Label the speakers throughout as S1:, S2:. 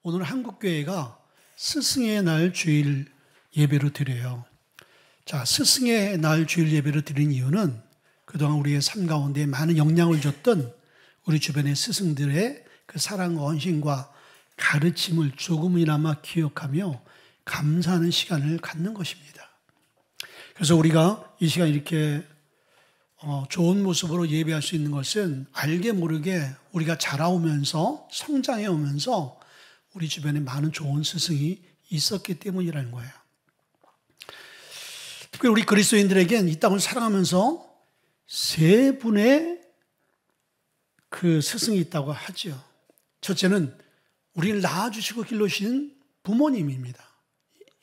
S1: 오늘 한국교회가 스승의 날 주일 예배로 드려요. 자, 스승의 날 주일 예배로 드린 이유는 그동안 우리의 삶 가운데 많은 영향을 줬던 우리 주변의 스승들의 그 사랑과 헌신과 가르침을 조금이나마 기억하며 감사하는 시간을 갖는 것입니다. 그래서 우리가 이 시간 이렇게 좋은 모습으로 예배할 수 있는 것은 알게 모르게 우리가 자라오면서 성장해 오면서 우리 주변에 많은 좋은 스승이 있었기 때문이라는 거예요. 특별히 우리 그리스도인들에겐 이 땅을 살아가면서 세 분의 그 스승이 있다고 하죠. 첫째는 우리를 낳아주시고 길러주신 부모님입니다.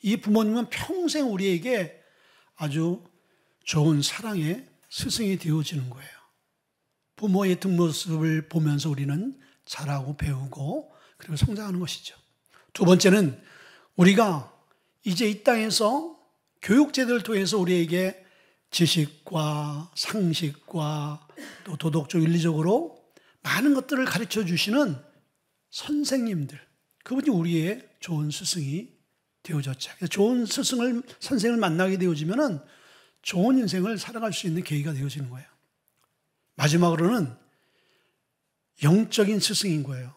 S1: 이 부모님은 평생 우리에게 아주 좋은 사랑의 스승이 되어지는 거예요. 부모의 뒷모습을 보면서 우리는 자라고 배우고 그리고 성장하는 것이죠. 두 번째는 우리가 이제 이 땅에서 교육제도를 통해서 우리에게 지식과 상식과 또 도덕적 윤리적으로 많은 것들을 가르쳐 주시는 선생님들, 그분이 우리의 좋은 스승이 되어졌죠. 좋은 선생을 만나게 되어지면은 좋은 인생을 살아갈 수 있는 계기가 되어지는 거예요. 마지막으로는 영적인 스승인 거예요.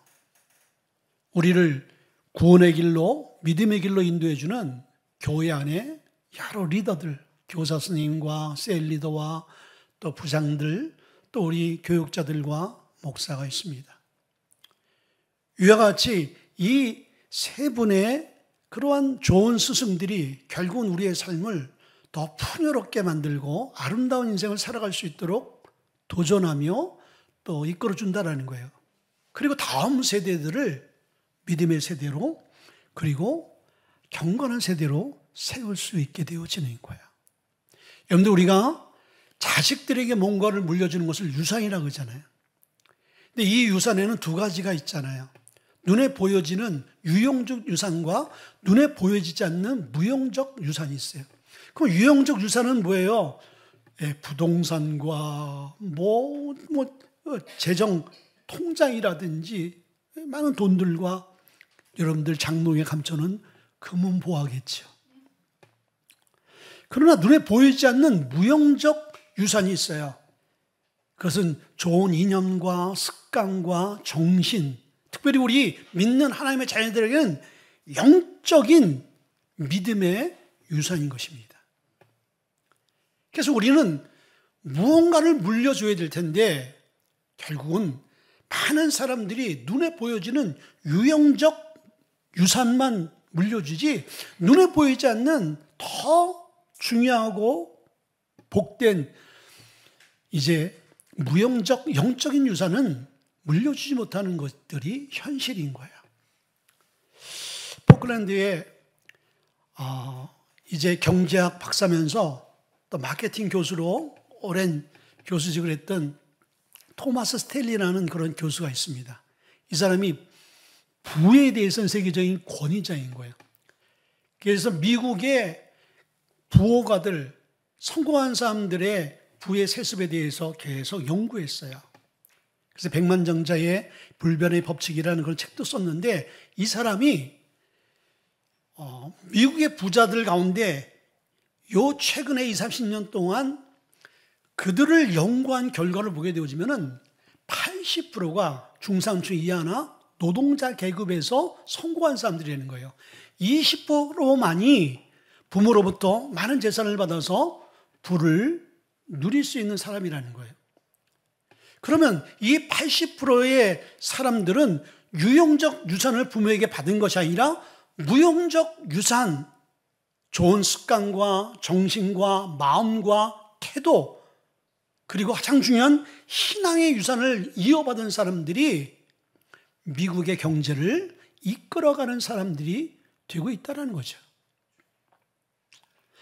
S1: 우리를 구원의 길로, 믿음의 길로 인도해주는 교회 안에 여러 리더들, 교사 선생님과 셀 리더와 또 부장들, 또 우리 교육자들과 목사가 있습니다. 이와 같이 이 세 분의 그러한 좋은 스승들이 결국은 우리의 삶을 더 풍요롭게 만들고 아름다운 인생을 살아갈 수 있도록 도전하며 또 이끌어준다는 거예요. 그리고 다음 세대들을 믿음의 세대로 그리고 경건한 세대로 세울 수 있게 되어지는 거예요. 여러분들, 우리가 자식들에게 뭔가를 물려주는 것을 유산이라고 하잖아요. 근데 이 유산에는 두 가지가 있잖아요. 눈에 보여지는 유형적 유산과 눈에 보여지지 않는 무형적 유산이 있어요. 그럼 유형적 유산은 뭐예요? 부동산과 재정 통장이라든지 많은 돈들과 여러분들 장롱에 감춰놓은 금은 보화겠죠. 그러나 눈에 보이지 않는 무형적 유산이 있어요. 그것은 좋은 이념과 습관과 정신, 특별히 우리 믿는 하나님의 자녀들에게는 영적인 믿음의 유산인 것입니다. 그래서 우리는 무언가를 물려줘야 될 텐데 결국은 많은 사람들이 눈에 보여지는 유형적 유산만 물려주지 눈에 보이지 않는 더 중요하고 복된 이제 무형적 영적인 유산은 물려주지 못하는 것들이 현실인 거예요. 포클랜드에 이제 경제학 박사면서 또 마케팅 교수로 오랜 교수직을 했던 토마스 스탠리라는 그런 교수가 있습니다. 이 사람이 부에 대해서는 세계적인 권위자인 거예요. 그래서 미국의 부호가들, 성공한 사람들의 부의 세습에 대해서 계속 연구했어요. 그래서 백만장자의 불변의 법칙이라는 그런 책도 썼는데 이 사람이 미국의 부자들 가운데 요 최근에 20, 30년 동안 그들을 연구한 결과를 보게 되어지면은 80%가 중산층 이하나 노동자 계급에서 성공한 사람들이라는 거예요. 20%만이 부모로부터 많은 재산을 받아서 부를 누릴 수 있는 사람이라는 거예요. 그러면 이 80%의 사람들은 유형적 유산을 부모에게 받은 것이 아니라 무형적 유산, 좋은 습관과 정신과 마음과 태도, 그리고 가장 중요한 신앙의 유산을 이어받은 사람들이 미국의 경제를 이끌어가는 사람들이 되고 있다는 거죠.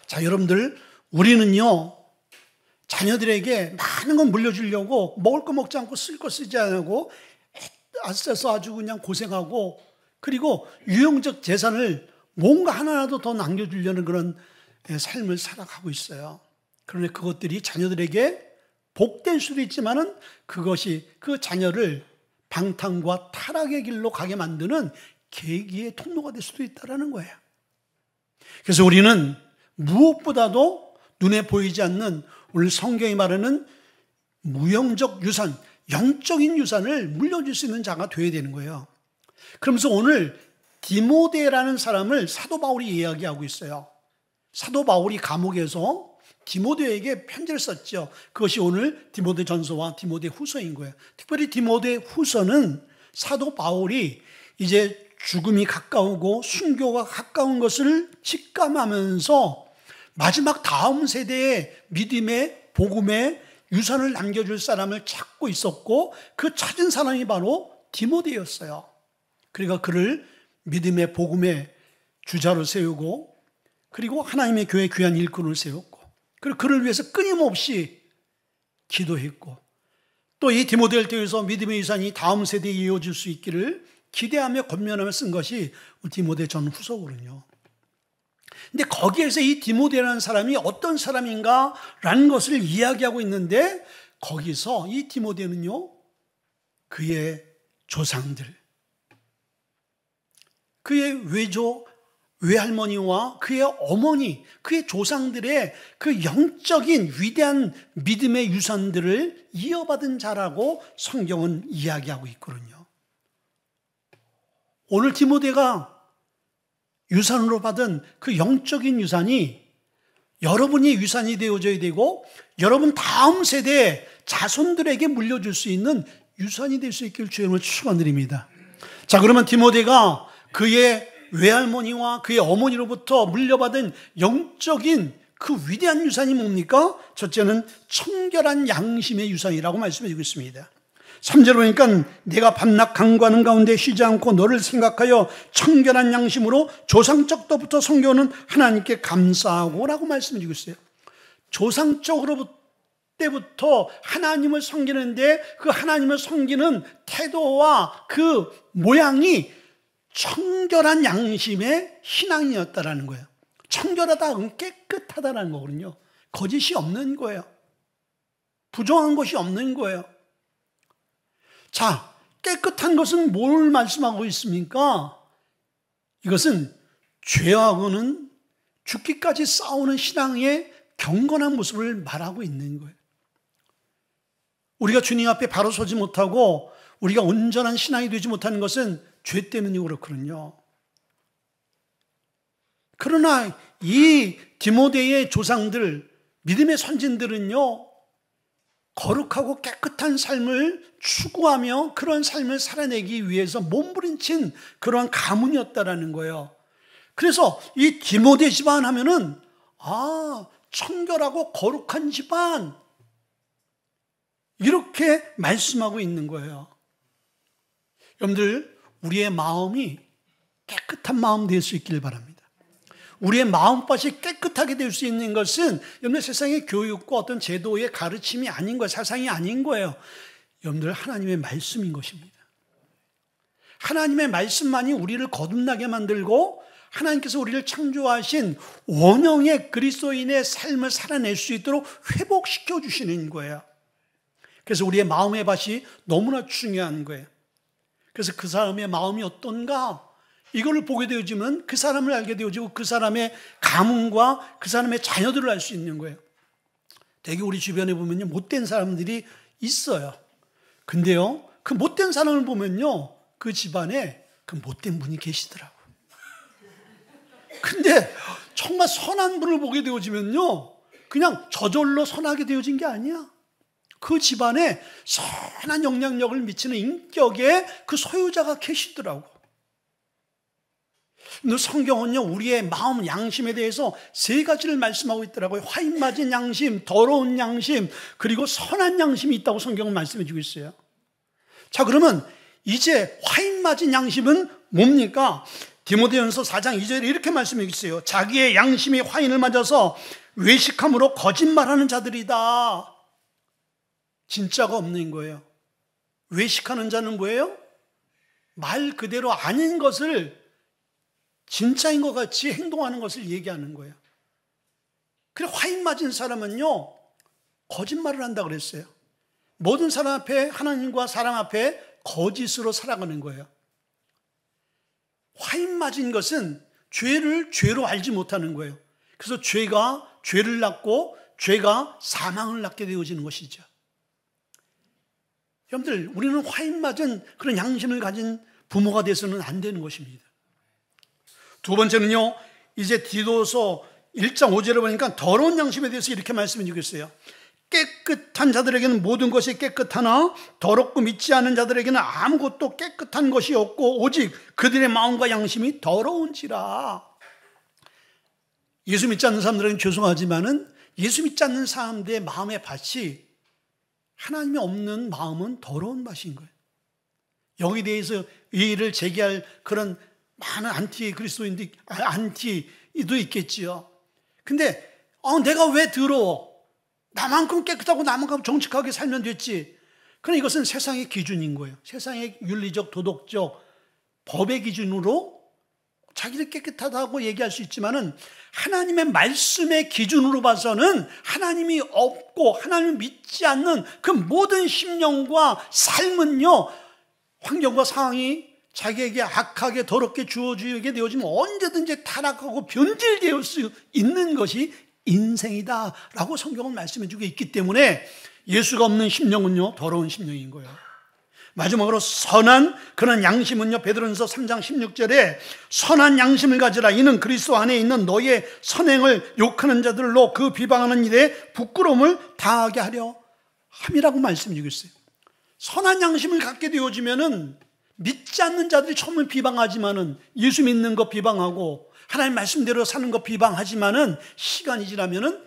S1: 자, 여러분들, 우리는요, 자녀들에게 많은 건 물려주려고 먹을 거 먹지 않고 쓸 거 쓰지 않고 애써서 아주 그냥 고생하고 그리고 유형적 재산을 뭔가 하나라도 더 남겨주려는 그런 삶을 살아가고 있어요. 그런데 그것들이 자녀들에게 복될 수도 있지만은 그것이 그 자녀를 방탕과 타락의 길로 가게 만드는 계기의 통로가 될 수도 있다는 거예요. 그래서 우리는 무엇보다도 눈에 보이지 않는 오늘 성경이 말하는 무형적 유산, 영적인 유산을 물려줄 수 있는 자가 되어야 되는 거예요. 그러면서 오늘 디모데라는 사람을 사도 바울이 이야기하고 있어요. 사도 바울이 감옥에서 디모데에게 편지를 썼죠. 그것이 오늘 디모데 전서와 디모데 후서인 거예요. 특별히 디모데 후서는 사도 바울이 이제 죽음이 가까우고 순교가 가까운 것을 직감하면서 마지막 다음 세대의 믿음의 복음의 유산을 남겨줄 사람을 찾고 있었고, 그 찾은 사람이 바로 디모데였어요. 그러니까 그를 믿음의 복음의 주자로 세우고, 그리고 하나님의 교회 귀한 일꾼을 세웠고, 그리고 그를 위해서 끊임없이 기도했고, 또 이 디모데를 통해서 믿음의 유산이 다음 세대에 이어질 수 있기를 기대하며 권면하며 쓴 것이 디모데 전후서거든요. 근데 거기에서 이 디모데라는 사람이 어떤 사람인가라는 것을 이야기하고 있는데, 거기서 이 디모데는요, 그의 조상들, 그의 외할머니와 그의 어머니, 그의 조상들의 그 영적인 위대한 믿음의 유산들을 이어받은 자라고 성경은 이야기하고 있거든요. 오늘 디모데가 유산으로 받은 그 영적인 유산이 여러분이 유산이 되어져야 되고, 여러분 다음 세대의 자손들에게 물려줄 수 있는 유산이 될 수 있기를 주님을 축원드립니다. 자, 그러면 디모데가 그의 외할머니와 그의 어머니로부터 물려받은 영적인 그 위대한 유산이 뭡니까? 첫째는 청결한 양심의 유산이라고 말씀해 주고 있습니다. 3절 보니까 내가 밤낮 간구하는 가운데 쉬지 않고 너를 생각하여 청결한 양심으로 조상적 때부터 섬겨오는 하나님께 감사하고 라고 말씀해 주고 있어요. 조상적으로 때부터 하나님을 섬기는데 그 하나님을 섬기는 태도와 그 모양이 청결한 양심의 신앙이었다라는 거예요. 청결하다, 깨끗하다라는 거거든요. 거짓이 없는 거예요. 부정한 것이 없는 거예요. 자, 깨끗한 것은 뭘 말씀하고 있습니까? 이것은 죄하고는 죽기까지 싸우는 신앙의 경건한 모습을 말하고 있는 거예요. 우리가 주님 앞에 바로 서지 못하고 우리가 온전한 신앙이 되지 못하는 것은 죄 때문이 그렇거든요. 그러나 이 디모데의 조상들, 믿음의 선진들은요, 거룩하고 깨끗한 삶을 추구하며 그런 삶을 살아내기 위해서 몸부림친 그러한 가문이었다라는 거예요. 그래서 이 디모데 집안 하면은 청결하고 거룩한 집안, 이렇게 말씀하고 있는 거예요. 여러분들, 우리의 마음이 깨끗한 마음 될 수 있기를 바랍니다. 우리의 마음밭이 깨끗하게 될 수 있는 것은 여러분들 세상의 교육과 어떤 제도의 가르침이 아닌 거예요. 사상이 아닌 거예요. 여러분들, 하나님의 말씀인 것입니다. 하나님의 말씀만이 우리를 거듭나게 만들고 하나님께서 우리를 창조하신 원형의 그리스도인의 삶을 살아낼 수 있도록 회복시켜 주시는 거예요. 그래서 우리의 마음의 밭이 너무나 중요한 거예요. 그래서 그 사람의 마음이 어떤가, 이걸 보게 되어지면 그 사람을 알게 되어지고 그 사람의 가문과 그 사람의 자녀들을 알 수 있는 거예요. 되게 우리 주변에 보면요, 못된 사람들이 있어요. 근데요, 그 못된 사람을 보면요, 그 집안에 그 못된 분이 계시더라고요. 근데 정말 선한 분을 보게 되어지면요, 그냥 저절로 선하게 되어진 게 아니야. 그 집안에 선한 영향력을 미치는 인격의 그 소유자가 계시더라고. 성경은요, 우리의 마음 양심에 대해서 세 가지를 말씀하고 있더라고요. 화인 맞은 양심, 더러운 양심, 그리고 선한 양심이 있다고 성경은 말씀해 주고 있어요. 자, 그러면 이제 화인 맞은 양심은 뭡니까? 디모데전서 4장 2절에 이렇게 말씀해 주세요. 자기의 양심이 화인을 맞아서 외식함으로 거짓말하는 자들이다. 진짜가 없는 거예요. 외식하는 자는 뭐예요? 말 그대로 아닌 것을 진짜인 것 같이 행동하는 것을 얘기하는 거예요. 그래, 화인 맞은 사람은요, 거짓말을 한다 그랬어요. 모든 사람 앞에, 하나님과 사람 앞에 거짓으로 살아가는 거예요. 맞은 것은 죄를 죄로 알지 못하는 거예요. 그래서 죄가 죄를 낳고 죄가 사망을 낳게 되어지는 것이죠. 여러분들, 우리는 화인 맞은 그런 양심을 가진 부모가 돼서는 안 되는 것입니다. 두 번째는요, 이제 디도서 1장 5절에 보니까 더러운 양심에 대해서 이렇게 말씀해 주고 있어요. 깨끗한 자들에게는 모든 것이 깨끗하나 더럽고 믿지 않은 자들에게는 아무것도 깨끗한 것이 없고 오직 그들의 마음과 양심이 더러운지라. 예수 믿지 않는 사람들에게는 죄송하지만은 예수 믿지 않는 사람들의 마음의 밭이 하나님이 없는 마음은 더러운 밭인 거예요. 여기에 대해서 의의를 제기할 그런 많은 안티 그리스도인도 안티도 있겠지요. 근데 내가 왜 더러워? 나만큼 깨끗하고 나만큼 정직하게 살면 됐지. 그러나 이것은 세상의 기준인 거예요. 세상의 윤리적, 도덕적, 법의 기준으로 자기를 깨끗하다고 얘기할 수 있지만은 하나님의 말씀의 기준으로 봐서는 하나님이 없고 하나님을 믿지 않는 그 모든 심령과 삶은요, 환경과 상황이 자기에게 악하게 더럽게 주어지게 되어지면 언제든지 타락하고 변질될 수 있는 것이 인생이다 라고 성경은 말씀해 주고 있기 때문에 예수가 없는 심령은요, 더러운 심령인 거예요. 마지막으로 선한 그런 양심은요, 베드로전서 3장 16절에 선한 양심을 가지라. 이는 그리스도 안에 있는 너의 선행을 욕하는 자들로 그 비방하는 일에 부끄러움을 당하게 하려 함이라고 말씀해 주고 있어요. 선한 양심을 갖게 되어지면은 믿지 않는 자들이 처음에 비방하지만은, 예수 믿는 거 비방하고 하나님 말씀대로 사는 거 비방하지만은 시간이 지나면은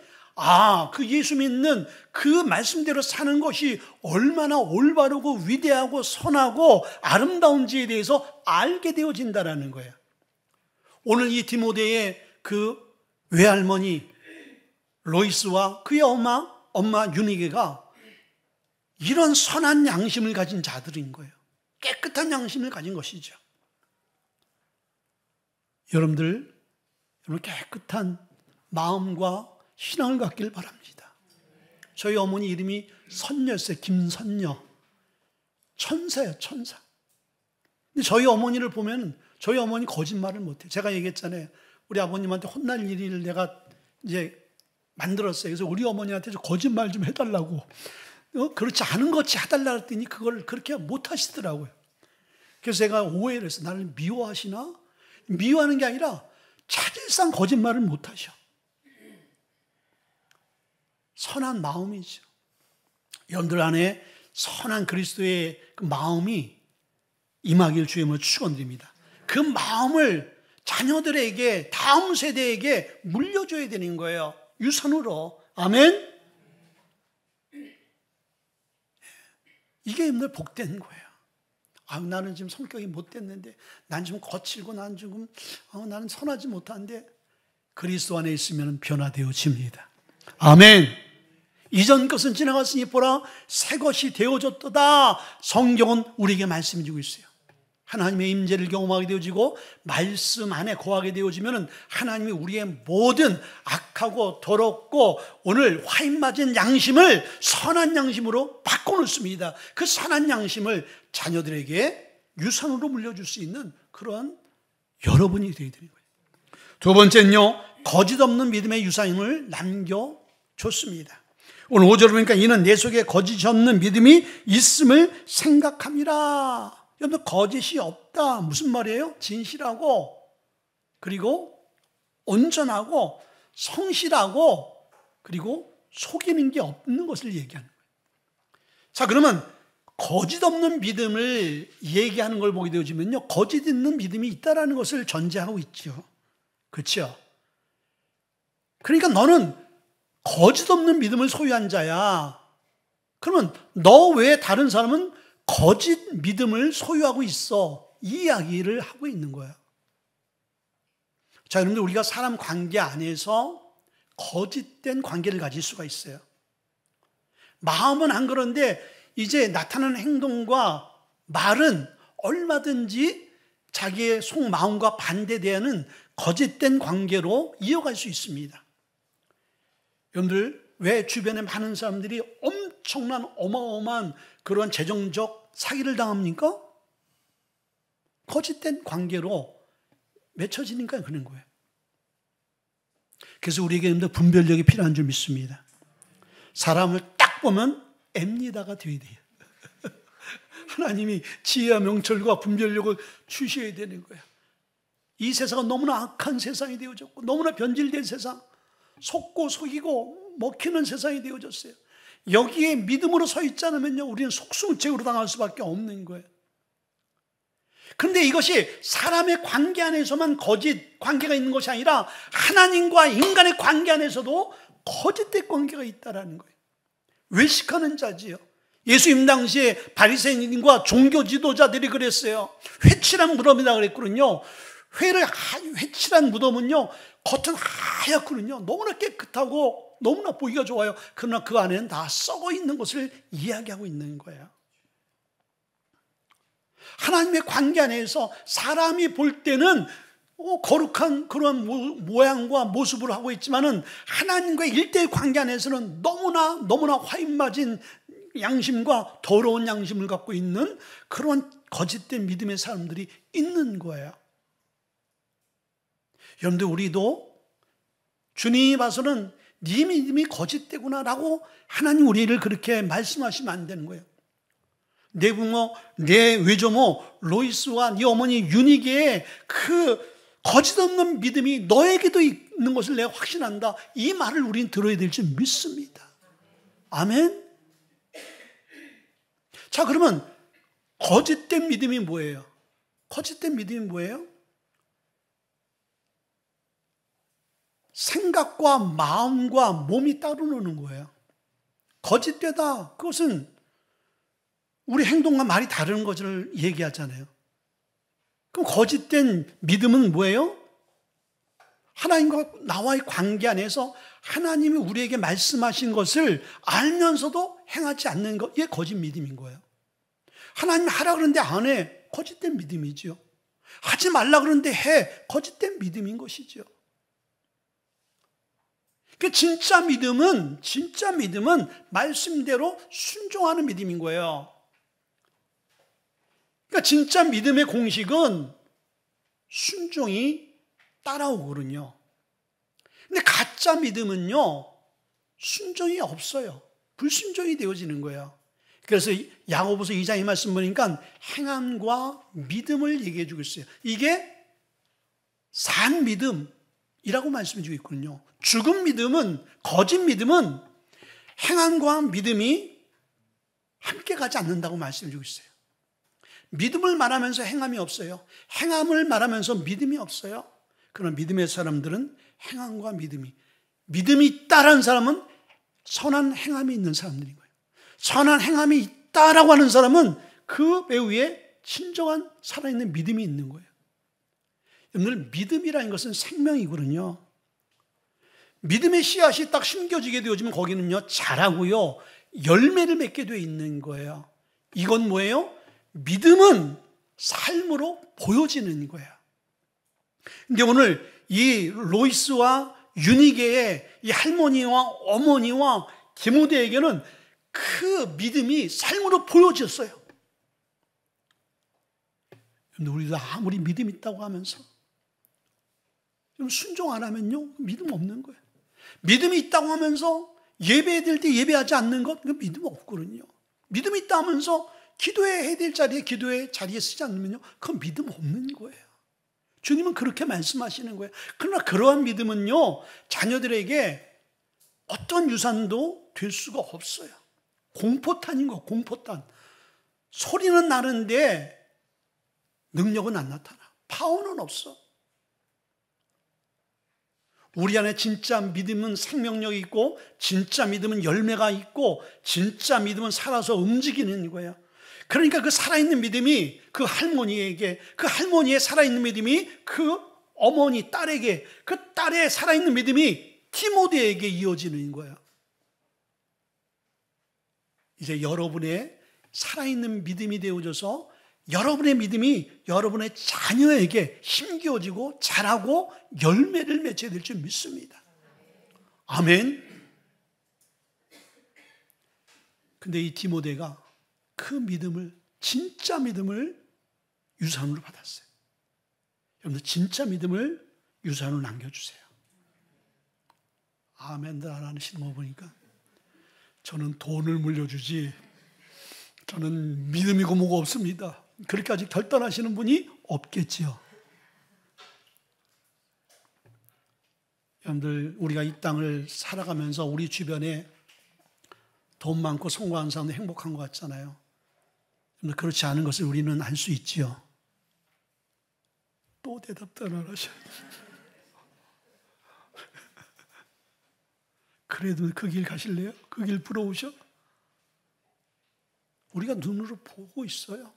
S1: 그 예수 믿는 그 말씀대로 사는 것이 얼마나 올바르고 위대하고 선하고 아름다운지에 대해서 알게 되어진다라는 거예요. 오늘 이 디모데의 그 외할머니 로이스와 그의 엄마 유니게가 이런 선한 양심을 가진 자들인 거예요. 깨끗한 양심을 가진 것이죠. 여러분들 깨끗한 마음과 신앙을 갖길 바랍니다. 저희 어머니 이름이 선녀였어요. 김선녀. 천사예요, 천사. 근데 저희 어머니를 보면 저희 어머니 거짓말을 못해요. 제가 얘기했잖아요. 우리 아버님한테 혼날 일을 내가 이제 만들었어요. 그래서 우리 어머니한테 거짓말 좀 해달라고. 그렇지 않은 것이 해달라고 했더니 그걸 그렇게 못하시더라고요. 그래서 제가 오해를 했어요. 나를 미워하시나? 미워하는 게 아니라 사실상 거짓말을 못하셔. 선한 마음이죠. 여러분들 안에 선한 그리스도의 그 마음이 임하길 주임을 축원드립니다. 그 마음을 자녀들에게, 다음 세대에게 물려줘야 되는 거예요. 유산으로. 아멘. 이게 여러분들 복된 거예요. 나는 지금 성격이 못됐는데, 난 좀 거칠고, 난 조금, 나는 선하지 못한데, 그리스도 안에 있으면 변화되어집니다. 아멘. 이전 것은 지나갔으니 보라, 새 것이 되어졌도다. 성경은 우리에게 말씀해 주고 있어요. 하나님의 임재를 경험하게 되어지고 말씀 안에 거하게 되어지면 하나님이 우리의 모든 악하고 더럽고 오늘 화인 맞은 양심을 선한 양심으로 바꿔놓습니다. 그 선한 양심을 자녀들에게 유산으로 물려줄 수 있는 그런 여러분이 되어야 되는 거예요. 두 번째는요, 거짓 없는 믿음의 유산을 남겨줬습니다. 오늘 5절을 보니까 이는 내 속에 거짓이 없는 믿음이 있음을 생각함이라. 여러분, 거짓이 없다. 무슨 말이에요? 진실하고, 그리고 온전하고, 성실하고, 그리고 속이는 게 없는 것을 얘기하는 거예요. 자, 그러면 거짓 없는 믿음을 얘기하는 걸 보게 되어지면요, 거짓 있는 믿음이 있다라는 것을 전제하고 있죠. 그렇죠? 그러니까 너는 거짓 없는 믿음을 소유한 자야. 그러면 너 외에 다른 사람은 거짓 믿음을 소유하고 있어. 이 이야기를 하고 있는 거야. 자, 여러분들, 우리가 사람 관계 안에서 거짓된 관계를 가질 수가 있어요. 마음은 안 그런데 이제 나타나는 행동과 말은 얼마든지 자기의 속마음과 반대되는 거짓된 관계로 이어갈 수 있습니다. 여러분들, 왜 주변에 많은 사람들이 엄청난 어마어마한 그런 재정적 사기를 당합니까? 거짓된 관계로 맺혀지니까 그런 거예요. 그래서 우리에게 분별력이 필요한 줄 믿습니다. 사람을 딱 보면 앱니다가 되어야 돼요. 하나님이 지혜와 명철과 분별력을 주셔야 되는 거예요. 이 세상은 너무나 악한 세상이 되어졌고 너무나 변질된 세상, 속고 속이고 먹히는 세상이 되어졌어요. 여기에 믿음으로 서 있지 않으면요, 우리는 속수무책으로 당할 수밖에 없는 거예요. 그런데 이것이 사람의 관계 안에서만 거짓 관계가 있는 것이 아니라 하나님과 인간의 관계 안에서도 거짓된 관계가 있다는 거예요. 외식하는 자지요. 예수님 당시에 바리새인과 종교 지도자들이 그랬어요. 회칠한 무덤이다 그랬거든요. 회칠한 무덤은요, 겉은 하얗거든요. 너무나 깨끗하고 너무나 보기가 좋아요. 그러나 그 안에는 다 썩어 있는 것을 이야기하고 있는 거예요. 하나님의 관계 안에서 사람이 볼 때는 거룩한 그런 모양과 모습을 하고 있지만은 하나님과의 일대의 관계 안에서는 너무나 화인맞은 양심과 더러운 양심을 갖고 있는 그런 거짓된 믿음의 사람들이 있는 거예요. 여러분들, 우리도 주님이 봐서는 네 믿음이 거짓되구나 라고 하나님 우리를 그렇게 말씀하시면 안 되는 거예요. 내 부모, 내 외조모 로이스와 네 어머니 유니게의 그 거짓 없는 믿음이 너에게도 있는 것을 내가 확신한다, 이 말을 우리는 들어야 될 줄 믿습니다. 아멘. 자, 그러면 거짓된 믿음이 뭐예요? 거짓된 믿음이 뭐예요? 생각과 마음과 몸이 따로 노는 거예요. 거짓되다, 그것은 우리 행동과 말이 다른 것을 얘기하잖아요. 그럼 거짓된 믿음은 뭐예요? 하나님과 나와의 관계 안에서 하나님이 우리에게 말씀하신 것을 알면서도 행하지 않는 것, 이게 거짓 믿음인 거예요. 하나님이 하라 그러는데 안 해, 거짓된 믿음이죠. 하지 말라 그러는데 해, 거짓된 믿음인 것이죠. 진짜 믿음은 말씀대로 순종하는 믿음인 거예요. 그러니까 진짜 믿음의 공식은 순종이 따라오거든요. 근데 가짜 믿음은요, 순종이 없어요. 불순종이 되어지는 거예요. 그래서 야고보서 2장 이 말씀 보니까 행함과 믿음을 얘기해 주고 있어요. 이게 산 믿음이라고 말씀해 주고 있거든요. 죽은 믿음은, 거짓 믿음은 행함과 믿음이 함께 가지 않는다고 말씀해 주고 있어요. 믿음을 말하면서 행함이 없어요. 행함을 말하면서 믿음이 없어요. 그러나 믿음의 사람들은 행함과 믿음이 있다라는 사람은 선한 행함이 있는 사람들인 거예요. 선한 행함이 있다라고 하는 사람은 그 배후에 진정한 살아있는 믿음이 있는 거예요. 여러분들, 믿음이라는 것은 생명이거든요. 믿음의 씨앗이 딱 심겨지게 되어지면 거기는요, 자라고요, 열매를 맺게 되어 있는 거예요. 이건 뭐예요? 믿음은 삶으로 보여지는 거예요. 근데 오늘 이 로이스와 유니게의 이 할머니와 어머니와 디모데에게는 그 믿음이 삶으로 보여졌어요. 우리도 아무리 믿음 있다고 하면서 순종 안 하면요, 믿음 없는 거예요. 믿음이 있다고 하면서 예배해야 될 때 예배하지 않는 것, 그건 믿음 없거든요. 믿음이 있다 하면서 기도해야 될 자리에 기도의 자리에 쓰지 않으면요, 그건 믿음 없는 거예요. 주님은 그렇게 말씀하시는 거예요. 그러나 그러한 믿음은요, 자녀들에게 어떤 유산도 될 수가 없어요. 공포탄인 거, 공포탄. 소리는 나는데 능력은 안 나타나. 파워는 없어. 우리 안에 진짜 믿음은 생명력이 있고, 진짜 믿음은 열매가 있고, 진짜 믿음은 살아서 움직이는 거예요. 그러니까 그 살아있는 믿음이 그 할머니에게, 그 할머니의 살아있는 믿음이 그 어머니 딸에게, 그 딸의 살아있는 믿음이 디모데에게 이어지는 거예요. 이제 여러분의 살아있는 믿음이 되어져서 여러분의 믿음이 여러분의 자녀에게 힘겨워지고 자라고 열매를 맺어야 될 줄 믿습니다. 아멘. 근데 이 디모데가 그 믿음을, 진짜 믿음을 유산으로 받았어요. 여러분들 진짜 믿음을 유산으로 남겨주세요. 아멘들 안 하시는 거 보니까 저는 돈을 물려주지 저는 믿음이고 뭐가 없습니다. 그렇게 아직 결단하시는 분이 없겠지요. 여러분들 우리가 이 땅을 살아가면서 우리 주변에 돈 많고 성공한 사람도 행복한 것 같잖아요. 그렇지 않은 것을 우리는 알 수 있지요. 또 대답도 안 하셔. 그래도 그 길 가실래요? 그 길 부러우셔? 우리가 눈으로 보고 있어요.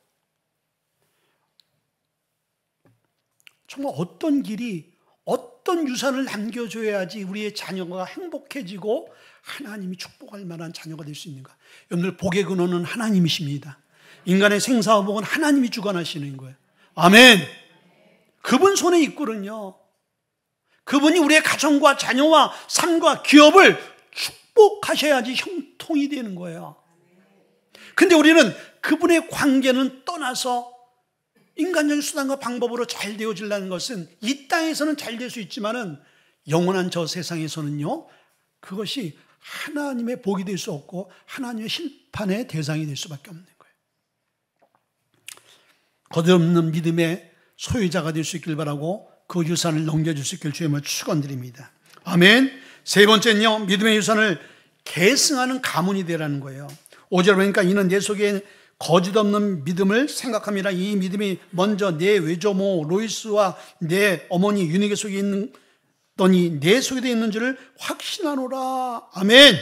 S1: 정말 어떤 길이 어떤 유산을 남겨줘야지 우리의 자녀가 행복해지고 하나님이 축복할 만한 자녀가 될 수 있는가? 여러분들 복의 근원은 하나님이십니다. 인간의 생사와 복은 하나님이 주관하시는 거예요. 아멘. 그분 손에 있거든요. 그분이 우리의 가정과 자녀와 삶과 기업을 축복하셔야지 형통이 되는 거예요. 근데 우리는 그분의 관계는 떠나서 인간적인 수단과 방법으로 잘 되어지려는 것은 이 땅에서는 잘 될 수 있지만은 영원한 저 세상에서는요, 그것이 하나님의 복이 될 수 없고 하나님의 심판의 대상이 될 수밖에 없는 거예요. 거듭없는 믿음의 소유자가 될 수 있길 바라고 그 유산을 넘겨줄 수 있길 주님을 축원드립니다. 아멘. 세 번째는요, 믿음의 유산을 계승하는 가문이 되라는 거예요. 5절 보니까 이는 내 속에 거짓 없는 믿음을 생각합니다. 이 믿음이 먼저 내 외조모 로이스와 내 어머니 유니게 속에 있더니 내 속에도 있는 줄을 확신하노라. 아멘.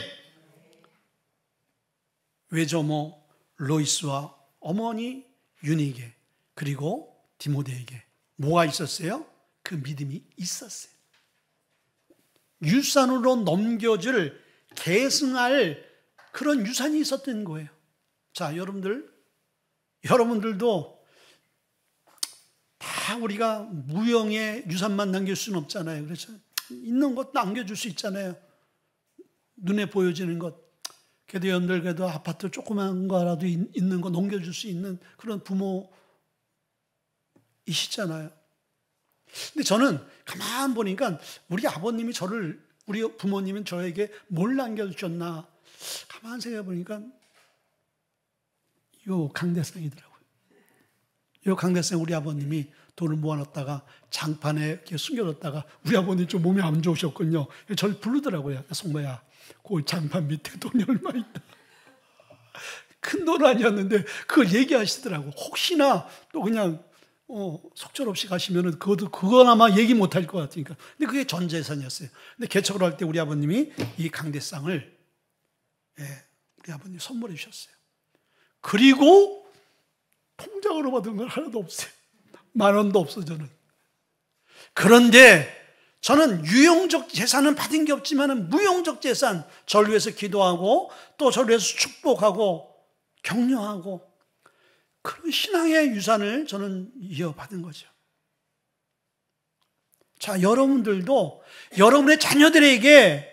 S1: 외조모 로이스와 어머니 유니게 그리고 디모데에게 뭐가 있었어요? 그 믿음이 있었어요. 유산으로 넘겨줄 계승할 그런 유산이 있었던 거예요. 자, 여러분들도 다 우리가 무형의 유산만 남길 수는 없잖아요. 그래서 있는 것 남겨줄 수 있잖아요. 눈에 보여지는 것. 그래도 여러분들 그래도 아파트 조그만 거라도 있는 거 넘겨줄 수 있는 그런 부모이시잖아요. 근데 저는 가만 보니까 우리 아버님이 우리 부모님은 저에게 뭘 남겨주셨나 가만 생각해 보니까 요 강대상이더라고요. 요 강대상 우리 아버님이 돈을 모아놨다가 장판에 이렇게 숨겨뒀다가 우리 아버님 좀 몸이 안 좋으셨군요. 저를 부르더라고요. 성모야, 그 장판 밑에 돈이 얼마 있다. 큰 돈 아니었는데 그걸 얘기하시더라고. 혹시나 또 그냥 속절없이 가시면은 그건 아마 얘기 못할 것 같으니까. 근데 그게 전 재산이었어요. 근데 개척을 할 때 우리 아버님이 이 강대상을 우리 아버님 선물해 주셨어요. 그리고 통장으로 받은 건 하나도 없어요. 10,000원도 없어 저는. 그런데 저는 유용적 재산은 받은 게 없지만 무용적 재산, 저를 위해서 기도하고 또 저를 위해서 축복하고 격려하고 그런 신앙의 유산을 저는 이어받은 거죠. 자, 여러분들도 여러분의 자녀들에게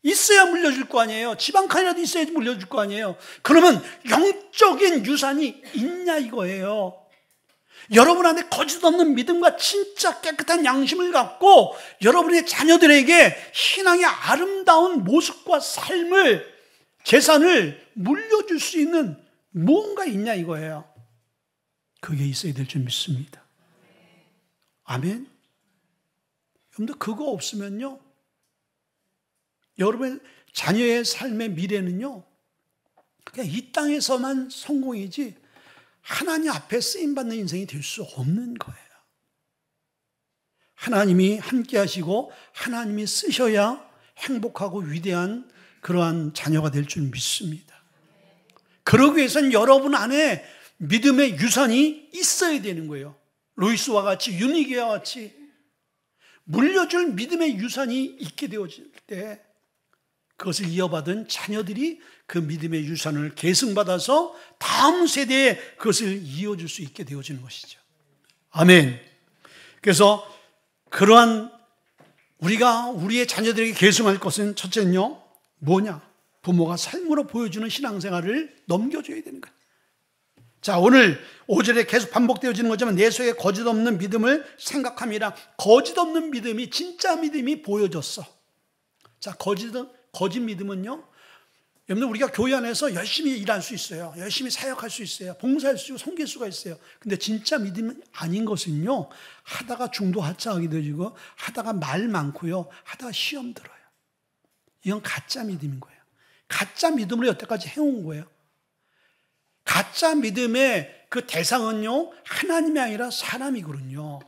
S1: 있어야 물려줄 거 아니에요. 집 한 칸이라도 있어야 물려줄 거 아니에요. 그러면 영적인 유산이 있냐 이거예요. 여러분 안에 거짓 없는 믿음과 진짜 깨끗한 양심을 갖고 여러분의 자녀들에게 신앙의 아름다운 모습과 삶을, 재산을 물려줄 수 있는 무언가 있냐 이거예요. 그게 있어야 될 줄 믿습니다. 아멘. 여러분들 그거 없으면요, 여러분의 자녀의 삶의 미래는요, 그냥 이 땅에서만 성공이지 하나님 앞에 쓰임받는 인생이 될 수 없는 거예요. 하나님이 함께 하시고 하나님이 쓰셔야 행복하고 위대한 그러한 자녀가 될 줄 믿습니다. 그러기 위해서는 여러분 안에 믿음의 유산이 있어야 되는 거예요. 로이스와 같이, 유니게와 같이 물려줄 믿음의 유산이 있게 되어질 때 그것을 이어받은 자녀들이 그 믿음의 유산을 계승받아서 다음 세대에 그것을 이어줄 수 있게 되어지는 것이죠. 아멘. 그래서 그러한 우리가 우리의 자녀들에게 계승할 것은 첫째는요, 뭐냐? 부모가 삶으로 보여주는 신앙생활을 넘겨줘야 되는 거예요. 자, 오늘 5절에 계속 반복되어지는 거지만 내 속에 거짓 없는 믿음을 생각함이라. 거짓 없는 믿음이, 진짜 믿음이 보여졌어. 자, 거짓 믿음은요, 여러분들 우리가 교회 안에서 열심히 일할 수 있어요. 열심히 사역할 수 있어요. 봉사할 수 있고 섬길 수가 있어요. 근데 진짜 믿음이 아닌 것은요, 하다가 중도하차하게 되지고, 하다가 말 많고요, 하다가 시험 들어요. 이건 가짜 믿음인 거예요. 가짜 믿음으로 여태까지 해온 거예요. 가짜 믿음의 그 대상은요, 하나님이 아니라 사람이거든요.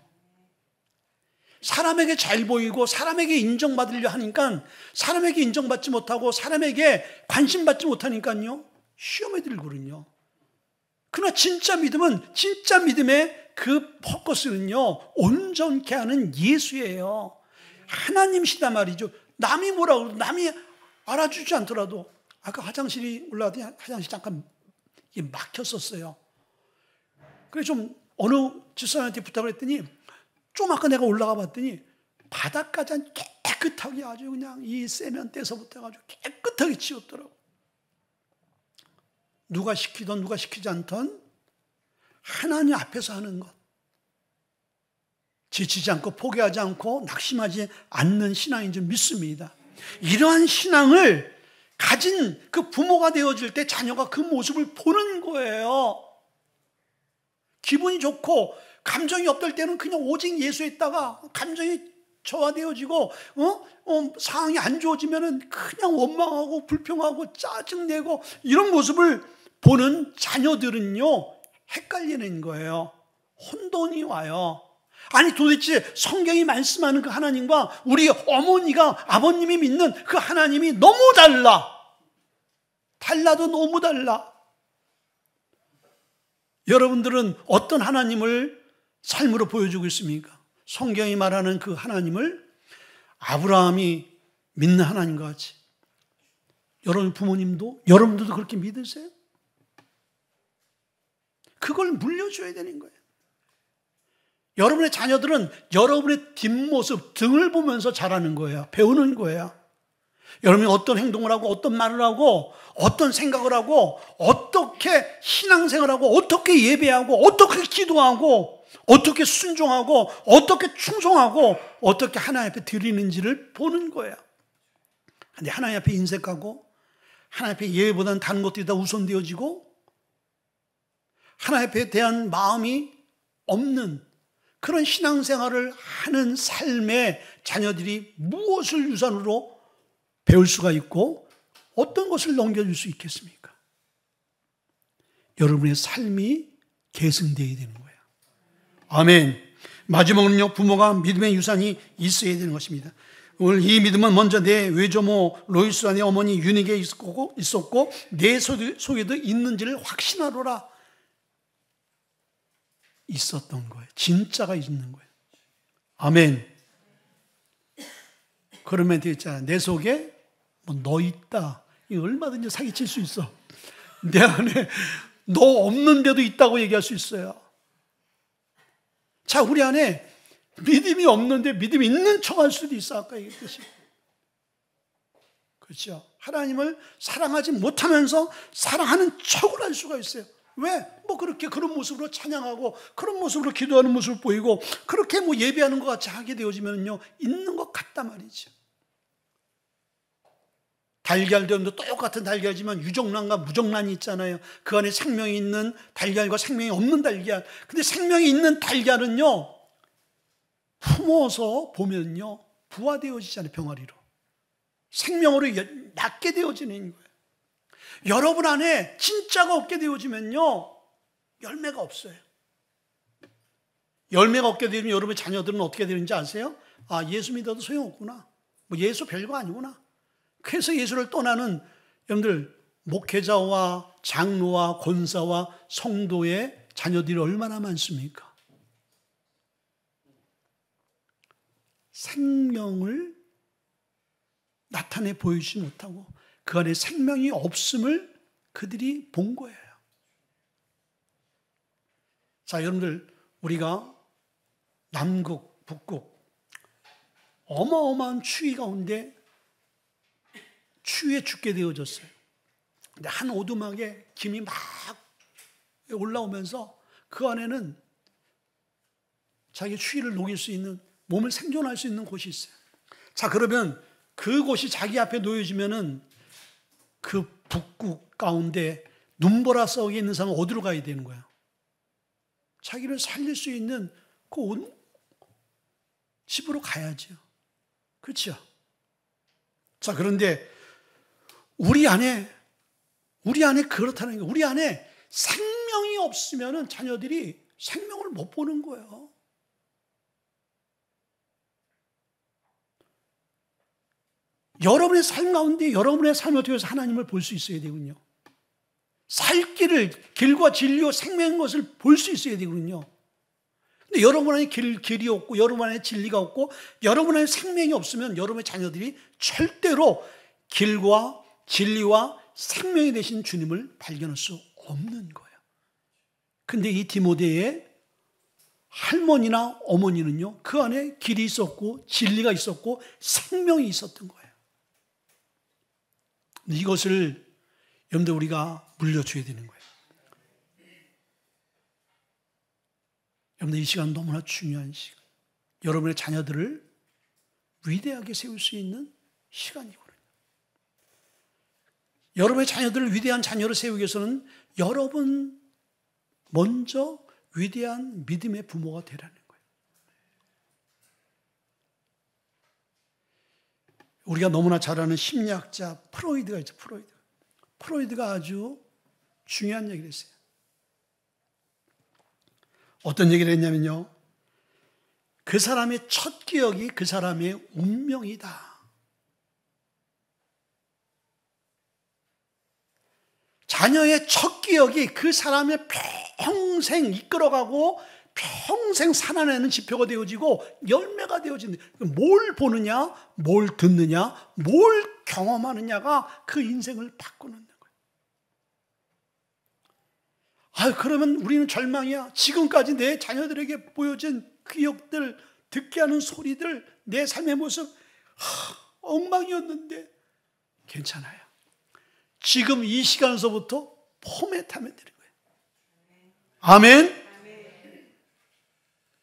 S1: 사람에게 잘 보이고 사람에게 인정받으려 하니까 사람에게 인정받지 못하고 사람에게 관심받지 못하니까요, 시험에 들거든요. 그러나 진짜 믿음은, 진짜 믿음의 그 포커스는요, 온전케 하는 예수예요. 하나님이시단 말이죠. 남이 뭐라고 해도, 남이 알아주지 않더라도, 아까 화장실이 올라가더니 화장실 잠깐 막혔었어요. 그래서 좀 어느 집사람한테 부탁을 했더니, 좀 아까 내가 올라가 봤더니 바닥까지 깨끗하게 아주 그냥 이 세면대서부터 해가지고 깨끗하게 치웠더라고. 누가 시키든 누가 시키지 않든 하나님 앞에서 하는 것, 지치지 않고 포기하지 않고 낙심하지 않는 신앙인 줄 믿습니다. 이러한 신앙을 가진 그 부모가 되어질 때 자녀가 그 모습을 보는 거예요. 기분이 좋고 감정이 없을 때는 그냥 오직 예수에 있다가 감정이 저하되어지고 상황이 안 좋아지면은 그냥 원망하고 불평하고 짜증내고 이런 모습을 보는 자녀들은요, 헷갈리는 거예요. 혼돈이 와요. 아니 도대체 성경이 말씀하는 그 하나님과 우리 어머니가, 아버님이 믿는 그 하나님이 너무 달라. 달라도 너무 달라. 여러분들은 어떤 하나님을 삶으로 보여주고 있습니까? 성경이 말하는 그 하나님을 아브라함이 믿는 하나님과 같이 여러분 부모님도, 여러분들도 그렇게 믿으세요? 그걸 물려줘야 되는 거예요. 여러분의 자녀들은 여러분의 뒷모습, 등을 보면서 자라는 거예요. 배우는 거예요. 여러분이 어떤 행동을 하고 어떤 말을 하고 어떤 생각을 하고 어떻게 신앙생활하고 어떻게 예배하고 어떻게 기도하고 어떻게 순종하고 어떻게 충성하고 어떻게 하나님 앞에 드리는지를 보는 거예요. 근데 하나님 앞에 인색하고 하나님 앞에 예배보다는 다른 것들이 다 우선되어지고 하나님 앞에 대한 마음이 없는 그런 신앙생활을 하는 삶에 자녀들이 무엇을 유산으로 배울 수가 있고 어떤 것을 넘겨줄 수 있겠습니까? 여러분의 삶이 계승되어야 되는 거예요. 아멘. 마지막으로는요, 부모가 믿음의 유산이 있어야 되는 것입니다. 오늘 이 믿음은 먼저 내 외조모 로이스와 내 어머니 유닉에 있었고 내 속에도 있는지를 확신하노라. 있었던 거예요. 진짜가 있는 거예요. 아멘. 그러면 되겠잖아. 내 속에 뭐 너 있다. 이거 얼마든지 사기칠 수 있어. 내 안에 너 없는데도 있다고 얘기할 수 있어요. 자, 우리 안에 믿음이 없는데 믿음이 있는 척할 수도 있어. 아까 얘기했듯이. 그렇죠. 하나님을 사랑하지 못하면서 사랑하는 척을 할 수가 있어요. 왜? 뭐 그렇게 그런 모습으로 찬양하고 그런 모습으로 기도하는 모습을 보이고 그렇게 뭐 예배하는 것 같이 하게 되어지면요, 있는 것 같단 말이죠. 달걀도 똑같은 달걀이지만 유정란과 무정란이 있잖아요. 그 안에 생명이 있는 달걀과 생명이 없는 달걀. 근데 생명이 있는 달걀은요, 품어서 보면요, 부화되어지잖아요. 병아리로. 생명으로 낳게 되어지는 거예요. 여러분 안에 진짜가 없게 되어지면요, 열매가 없어요. 열매가 없게 되면 여러분의 자녀들은 어떻게 되는지 아세요? 아, 예수 믿어도 소용없구나. 뭐 예수 별거 아니구나. 그래서 예수를 떠나는 여러분들 목회자와 장로와 권사와 성도의 자녀들이 얼마나 많습니까? 생명을 나타내 보이지 못하고 그 안에 생명이 없음을 그들이 본 거예요. 자, 여러분들 우리가 남극, 북극 어마어마한 추위 가운데 추위에 죽게 되어졌어요. 근데 한 오두막에 김이 막 올라오면서 그 안에는 자기 추위를 녹일 수 있는, 몸을 생존할 수 있는 곳이 있어요. 자, 그러면 그곳이 자기 앞에 놓여지면은 그 북극 가운데 눈보라 속에 있는 사람은 어디로 가야 되는 거야? 자기를 살릴 수 있는 그 집으로 가야죠. 그렇죠? 자, 그런데 우리 안에 그렇다는 거예요. 우리 안에 생명이 없으면 자녀들이 생명을 못 보는 거예요. 여러분의 삶 가운데 여러분의 삶을 통해서 하나님을 볼 수 있어야 되군요. 살 길과 진리와 생명인 것을 볼 수 있어야 되거든요. 근데 여러분 안에 길이 없고 여러분 안에 진리가 없고 여러분 안에 생명이 없으면 여러분의 자녀들이 절대로 길과 진리와 생명이 되신 주님을 발견할 수 없는 거예요. 근데 이 디모데의 할머니나 어머니는요, 그 안에 길이 있었고 진리가 있었고 생명이 있었던 거예요. 이것을 여러분들 우리가 물려줘야 되는 거예요. 여러분들 이 시간 너무나 중요한 시간. 여러분의 자녀들을 위대하게 세울 수 있는 시간이거든요. 여러분의 자녀들을 위대한 자녀로 세우기 위해서는 여러분 먼저 위대한 믿음의 부모가 되라는 거예요. 우리가 너무나 잘 아는 심리학자 프로이드가 있죠. 프로이드가 아주 중요한 얘기를 했어요. 어떤 얘기를 했냐면요, 그 사람의 첫 기억이 그 사람의 운명이다. 자녀의 첫 기억이 그 사람의 평생 이끌어가고 평생 살아내는 지표가 되어지고 열매가 되어진다. 뭘 보느냐, 뭘 듣느냐, 뭘 경험하느냐가 그 인생을 바꾸는 거예요. 그러면 우리는 절망이야. 지금까지 내 자녀들에게 보여진 기억들, 듣게 하는 소리들, 내 삶의 모습 엉망이었는데 괜찮아요. 지금 이 시간에서부터 포맷하면 되는 거예요. 아멘.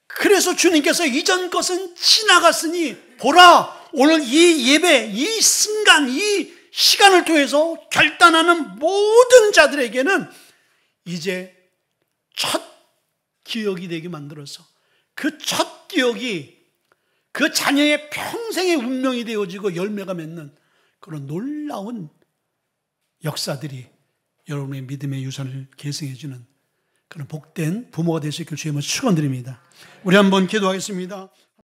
S1: 그래서 주님께서 이전 것은 지나갔으니 보라, 오늘 이 예배, 이 순간, 이 시간을 통해서 결단하는 모든 자들에게는 이제 첫 기억이 되게 만들어서 그 첫 기억이 그 자녀의 평생의 운명이 되어지고 열매가 맺는 그런 놀라운 역사들이 여러분의 믿음의 유산을 계승해주는 그런 복된 부모가 될 수 있기를 주님을 축원드립니다. 우리 한번 기도하겠습니다.